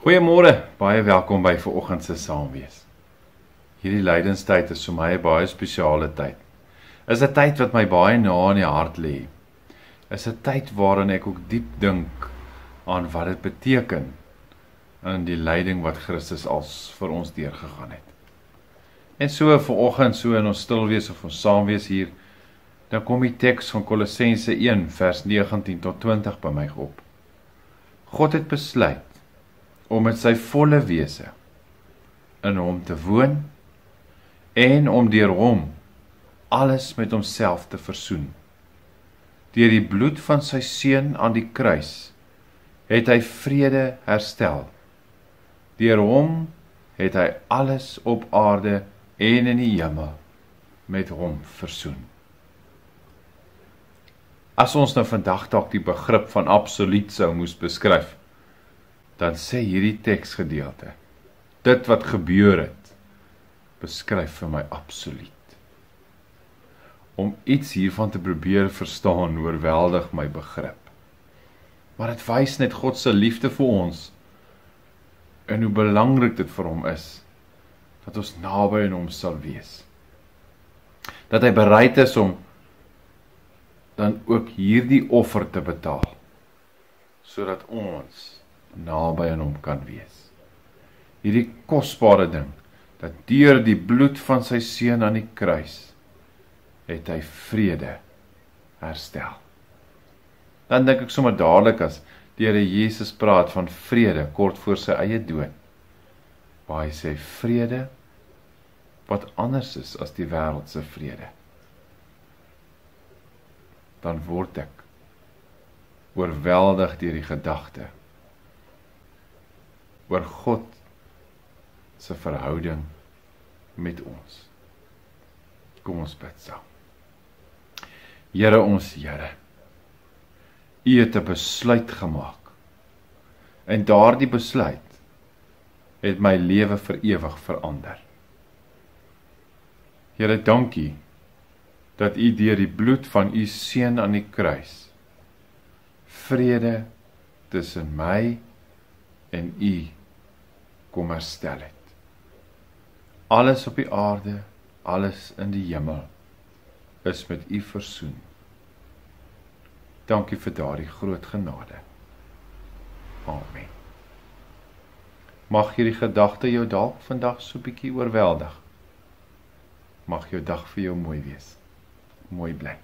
Goeiemôre, baie welkom by vanoggend se Saamwees. Hierdie lydenstyd is vir my 'n baie spesiale tyd. Is 'n tyd wat my baie na in die hart lê. Is 'n tyd waarin ek ook diep dink aan wat dit beteken in die lyding wat Christus als vir ons deurgegaan het. En so vanoggend, so in ons stilwees of ons saamwees hier, dan kom die teks van Kolossense 1 vers 19 tot 20 by my op. God het besluit om met sy volle wese in hom te woon en om deur hom alles met homself te versoen. Deur die bloed van sy seun aan die kruis het hy vrede herstel. Deur hom het hy alles op aarde en in die hemel met hom versoen. As ons nou vandag dalk die begrip van absoluut sou moes beskryf, dan sê hierdie teksgedeelte, dit wat gebeur het, beskryf vir my absoluut. Om iets hiervan te probeer verstaan, oorweldig my begrip. Maar dit wys net God se liefde vir ons, en hoe belangrik dit vir hom is, dat ons naby aan hom sal wees. Dat hy bereid is om dan ook hierdie offer te betaal, sodat ons naby aan hom kan wees. Hierdie kosbare ding, dat deur die bloed van sy seun aan die kruis, het hy vrede herstel. Dan dink ek sommer dadelik as die Here Jesus praat van vrede, kort voor sy eie dood, waar hy sê vrede, wat anders is as die wêreldse vrede. Dan word ek oorweldig deur die gedagte oor God se verhouding met ons. Kom ons bid saam. Here ons Here, U het 'n besluit gemaak, en daardie besluit het my lewe vir ewig verander. Here, dankie dat U deur die bloed van U seun aan die kruis vrede tussen my en U kom herstel het. Alles op die aarde, alles in die hemel is met U versoen. Dankie vir daardie groot genade. Amen. Mag hierdie gedagte jou dalk vandag so 'n bietjie oorweldig. Mag jou dag vir jou mooi wees. Mooi bly.